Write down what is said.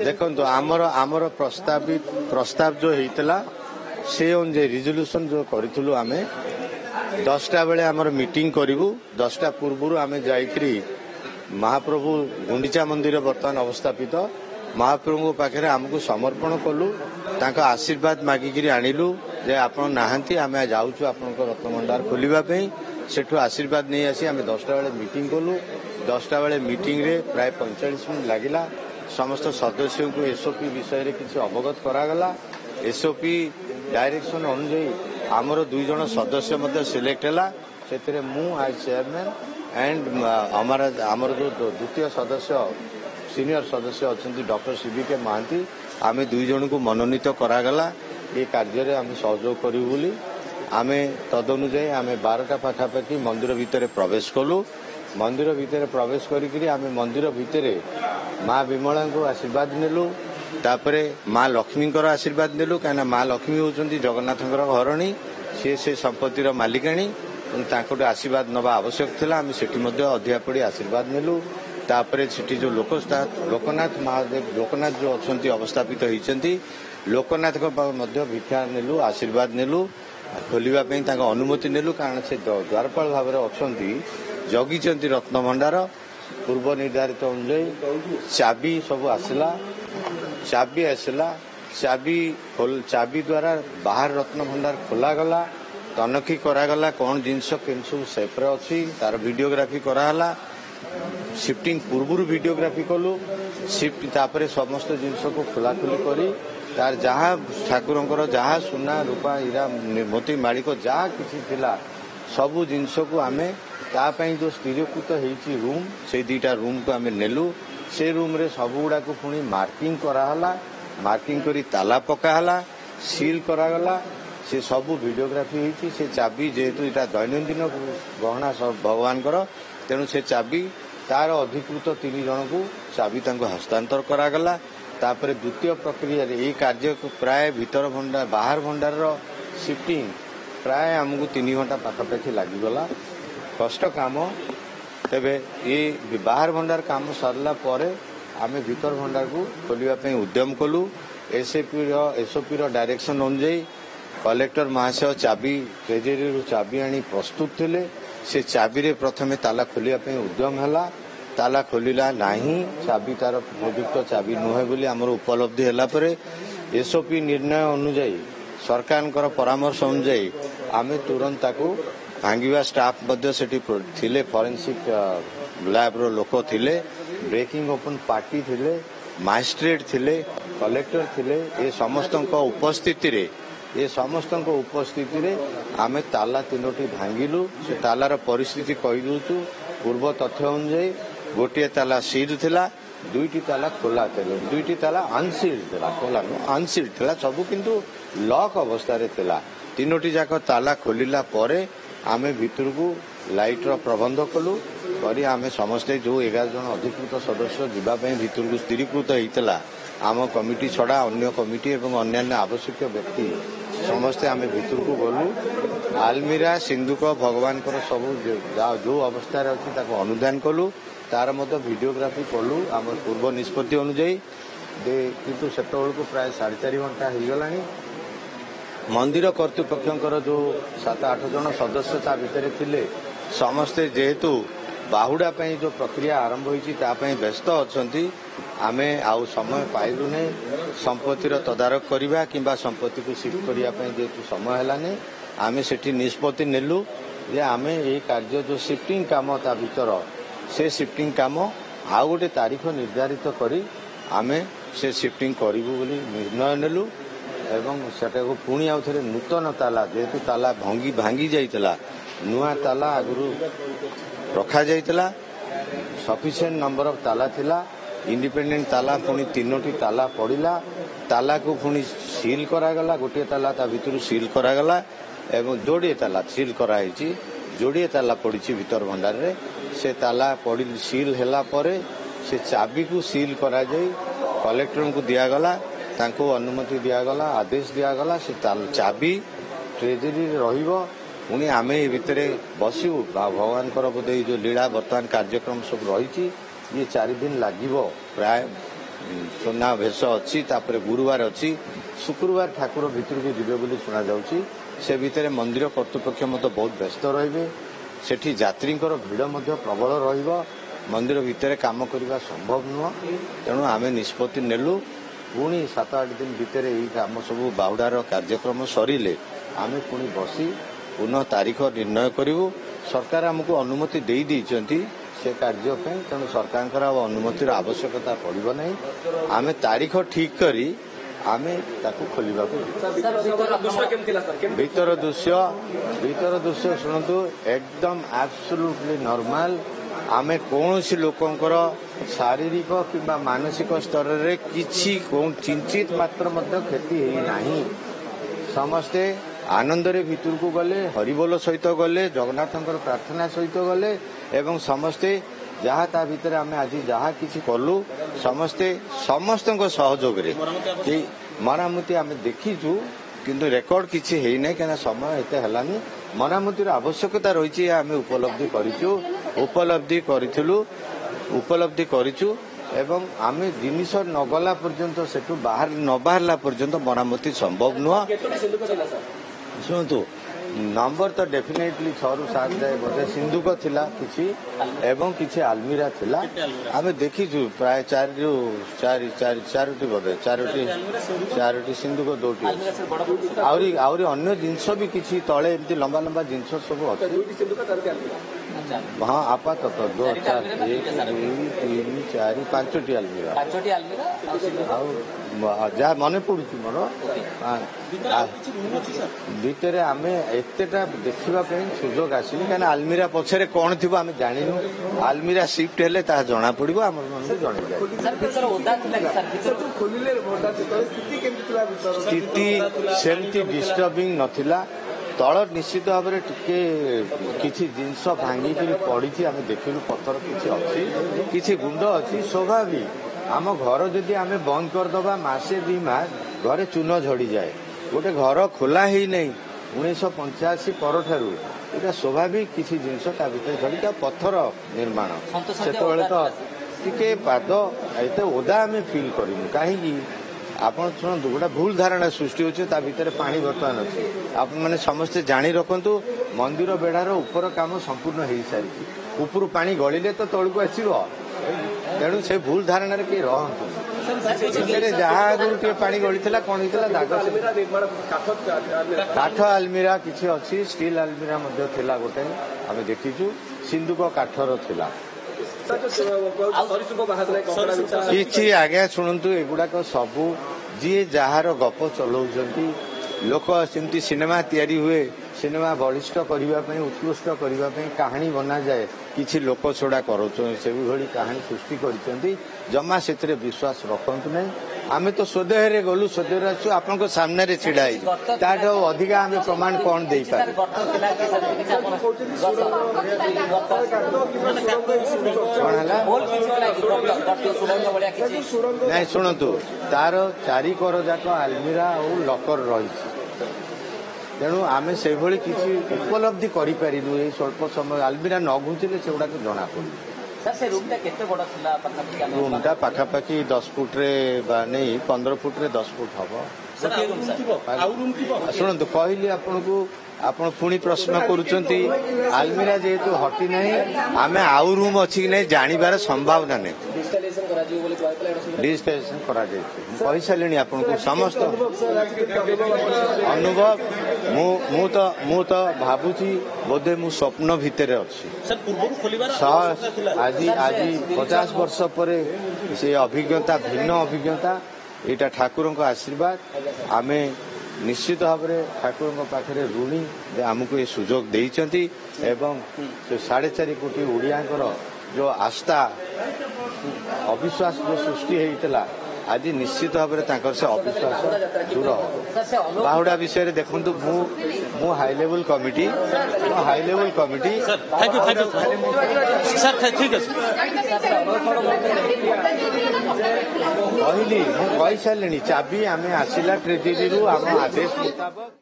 देखो आमर प्रस्ताव जो होता से अनुजाई रिजोल्यूशन जो करूँ आम 10टा बेले आमर मीटिंग करूँ 10टा पूर्व आम जाकरी महाप्रभु गुंडीचा मंदिर बर्तमान अवस्थापित महाप्रभु पाखे आमको समर्पण कलु आशीर्वाद मागिकी आणिलु जे आपण नाहांती आम जाऊँ आपण रत्नभंडार खोलने सेठू आशीर्वाद नहीं आसी आम 10टा बेले मीटिंग कलु 10टा बेले मीटिंग रे प्राय 45 मिनट लगिला समस्त सदस्यों को एसओपी विषय किसी अवगत करागला एसओपी डायरेक्शन अनुजाई आमर 2 जन सदस्य सिलेक्ट है मु एज चेयरमैन एंड आमर जो द्वितीय सदस्य सीनियर सदस्य अच्छा डॉक्टर सीबी के महांती आम 2 जन को मनोनीत करागला ये कार्य आम सहयोग करूँ बोली आम तदनुजाई आम 12टा पाखापाखि मंदिर भितर प्रवेश कलु मंदिर भितर प्रवेश करी आम मंदिर भितर माँ विमला को आशीर्वाद नेलु तापरे माँ लक्ष्मी आशीर्वाद नेलु कहीं माँ लक्ष्मी होती जगन्नाथ घरणी से संपत्तिर मालिकाणी आशीर्वाद नवा आवश्यक थिला आम सेठी अधिया पड़ी आशीर्वाद नेलु तापरे सेठी जो लोकनाथ महादेव लोकनाथ जो अच्छा अवस्थापित होती लोकनाथ भिक्षा नेलु आशीर्वाद नेलु खोलने अनुमति नेलु कारण से द्वारपाल भाव अच्छा जगिंट रत्नभंडार पूर्व निर्धारित अनुजाई चाबी सब आसला चाबी द्वारा बाहर रत्नभंडार खोला गला तनखी करागला कौन जिनस केन सब सेफ्रे अच्छी तार वीडियोग्राफी कराला शिफ्टिंग पूर्व वीडियोग्राफी कलु शिफ्ट तापर समस्त जिनस को खोलाखोली करी तार जहाँ ठाकुर जहाँ सुना रूपा हीरा मोती मालिक जहाँ किसी थिला सबू जिनस को आमे तापाई जो स्थिरीकृत होती रूम से 2टा रूम को आम नेलु से रूम रे सब गुड़ा को पुणी मार्किंग कराला मार्किंग करी ताला पकाला सील करागला से सबू वीडियोग्राफी होती से चाबी जेहेतु यहाँ दैनंदिन गहना सब भगवान तेणु से चाबी तार अधिकृत 3 जन को चाबी हस्तांतर करागला तापर द्वितीय प्रक्रिया ये कार्य को प्राय भीतर भंडार बाहर भंडार शिफ्टिंग प्राय आमको 3 घंटा पाखापाखि लगिगला कष्ट काम तेबे ये बाहर भंडार काम सरला परे आमे भीतर भंडार को खोलने उद्यम कलु एसओपी डायरेक्शन अनुजाई कलेक्टर महाशय चाबी ट्रेजरी चाबी आनी प्रस्तुत थिले से चाबी रे प्रथमे ताला खोलने उद्यम है ताला खोलिला नहीं चाबी तार उपयुक्त चाबी नुहे बोली आमर उपलब्धि है एसओपी निर्णय अनुजाई सरकार परामर्श अनुजाई आमे तुरंत भांगा स्टाफ थिले फॉरेंसिक लैब रो लोक थिले ब्रेकिंग ओपन पार्टी थिले मजिस्ट्रेट थिले कलेक्टर थिले ये समस्त उपस्थिति रे आमे ताला 3टी भांगिलु से तालार परिस्थिति कही दउचु पूर्व तथ्य अनुजाई गोटे ताला सील थिला 2टी ताला खोला थिले 2टी ताला अनसील्ड थिला खोला अनसील्ड थिला सब किंतु लॉक अवस्था रे थिला 3टी जाक ताला खोलिला परे आमे भीतर को लाइट रो प्रबंध कलु करी आमे समस्ते जो 11 जन अधिकृत सदस्य जीवाई भीतर को स्थिरीकृत होता आम कमिटी छड़ा अन्य कमिटी एवं अन्य आवश्यक व्यक्ति समस्ते आमे भीतर को गलु आलमीरा सिंधुक भगवान सब जो अवस्था अच्छी अनुदान कलु तार मत वीडियोग्राफी कलु आम पूर्व निष्पत्ति अनुजाई किंतु सेतबेल को प्राय 4.5 घंटा हो गलानी मंदिर कर्तृपक्षर जो 7-8 जन सदस्य ता भितर थिले समस्ते जेहेतु बाहुड़ा जो प्रक्रिया आरंभ होती व्यस्त अच्छा आमे आउ समय पाइलु नहीं संपत्तिर तदारक करवा किंबा संपत्ति को शिफ्ट करने जेहेतु समय है आमे सेठी निष्पत्ति नेलु जे आमे ये कार्य जो शिफ्टिंग काम ता भीतर से शिफ्टिंग काम आउ गोटे तारीख निर्धारित करी आमे से शिफ्टिंग करिवु बोली निर्णय नेलु एवं सेटा को पुणी आउ थे नूतन ताला जेहेतु ताला भांगी जाइतला नुआ ताला आगु रखा जाइतला सफिशिएंट नंबर ऑफ ताला थिला इंडिपेंडेंट ताला पुणी 3टी ताला पड़िला ताला को पुणी सील करागला गोटे ताला ता भितर सील करागला एवं जोड़े ताला सील कराई जोड़े ताला पड़ी भीतर भंडार रे से ताला पड़ी सील हैला परे से चाबी को सील करा जाई कलेक्टर को दियागला तांको अनुमति दियागला आदेश दियागला से चाबी ट्रेजरी रहिबो पुणी आमे भितर बसू भगवान बोधे जो लीला बर्तमान कार्यक्रम सब रही ये 4 दिन लगे प्राय सुना भेष अच्छी गुरुवार अच्छी शुक्रवार ठाकुर भितर को जीवे बोली शुणा जाउची से भितर मंदिर कर्तृपक्ष मत बहुत व्यस्त रहिबे सेठी यात्रींकर भिड़ मध्य प्रबल रहिबो मंदिर भितर काम करने संभव नुह तेणु आम निष्पत्ति नेलु पुणी 7-8 दिन भितर यही काम सब बाहुडार कार्यक्रम सरिले आम पुणी बसी पुनः तारीख निर्णय करूँ सरकार आमको अनुमति दे देइचंती से कार्य तेणु सरकार अनुमतिर आवश्यकता पड़ो ना आम तारीख ठीक करी आमे ताकू खोलिबा भीतर दृश्य शुणु एकदम एब्सोल्युटली नॉर्मल आमे कौन सी लोकंकर शारीरिक किंबा मानसिक स्तर रे किछि चिंचित मात्र मध्य क्षति है नहीं समस्ते आनंद रे भीतर को गले हरिबोल सहित गले जगन्नाथंकर प्रार्थना सहित गले एवं समस्ते जहाँ ता भीतर आमे आज जहाँ किछि कलु समस्ते समस्त सहयोग रे मरामती आमे देखीचु किंतु रेकर्ड किछि हेई नै केना समय एते हलानी मरामतीर आवश्यकता रही आमे उपलब्धि करिचु एवं आमे जिनिस न गला पर्यंत सेटु बाहर न बाहरला पर्यंत मरामती संभव नुह शुणु नंबर तो डेफिनेटली 6-7 जाए बोधे सिंधुक थिला किछि एवं किछि आलमीरा थिला आमे देखीचु प्राय 4 बोधे 4 सिंधुक 2 आउरी अन्य जिनस भी किछि तळे एमती लंबा लंबा जिनस सब अछि हाँ आपातत 2 4 1 2 3 4 5टी आलमीरा जहाँ मन पड़ू मोर भितर आम एतेटा देखा सुजोग आसनी क्या आलमीरा पछरे कौन थी आम जानू आलमीरा शिफ्ट हेले ता जना पड़ो आम स्थिति सेमती डिस्टर्बिंग नथिला तल निश्चित भाव में टिके जिनस भांगिक पड़ी आम देखलु पत्थर किसी गुंड अच्छी स्वाभाविक आम घर जदि आम बंद करदे मासे 2 मास घरे चून झड़ी जाए गोटे घर खोला ही नहीं 1985 पर ठारू এটা स्वाभाविक किसी जिनस ता भीतर झड़ी पत्थर निर्माण से तो टिके पाद एते ओदा आम फिल करूँ कहीं आप शुणु गोटे भूल धारणा सृष्टि होती भितर पानी बर्तमान अच्छी आप मैंने समस्ते जानी रखु मंदिर बेढ़ार ऊपर काम संपूर्ण हो सारी ऊपर पानी गलिले तो तौक आसो तेणु से भूल धारणा किए रहतु जहाँ पानी गली कौन होता दाग काठ आलमीरा किसी अच्छी स्टील आलमीरा थिला गोटे आम देखीचु सिंधुक काठर थिला किछि आज्ञा शुणु एगुड़ाक सबू जी जार गप चलाउछंती लोक सेमती सिनेमा तैयारी हुए सिनेमा बलिष्ठ करने उत्कृष्ट करने कहानी बना जाए किछि लोक छोड़ा कर कहानी सृष्टि कर जमा से विश्वास रखु नहीं आमे तो स्वदेह गलु स्वदेह आसु आपन सामने छिड़ा अधिका आम प्रमाण कौन दे पारे नहीं शुणु तार 4 कर जाक आलमीरा और लकर रही तेणु आम से किसी उपलब्धि करूँ ये स्वल्प समय आलमीरा न घुंचले से गुड़ाक जना पड़ो रूमटा पाखापाखि 10 फुट नहीं 15 फुट 10 फुट हम शुणु कहली आपन को आप पुणी प्रश्न करुँच आलमीरा जेहेतु हटी ना आम आउ रूम अच्छी कि नहीं जानवर संभावना नहीं डिजिटाइजेशन कही सारे आपन को समस्त अनुभव मु तो भावुची बोधे मु स्वप्न भितर अच्छी आज 50 वर्ष पर से अभिज्ञता भिन्न अभिज्ञता यहाँ ठाकुर आशीर्वाद आमे निश्चित भाव में ठाकुर पाखे ऋणी आमको ये सुजोग देइचंती एवं 4.5 कोटी ओडियांकर जो आस्था अविश्वास जो सृष्टि होता आज निश्चित भाव में से अविश्वास दूर हो बाहुडा विषय देखु मु हाई लेवल कमिटी कहली मुझे सारे चाबी आम आसला ट्रेजेरी आम आदेश मुताबक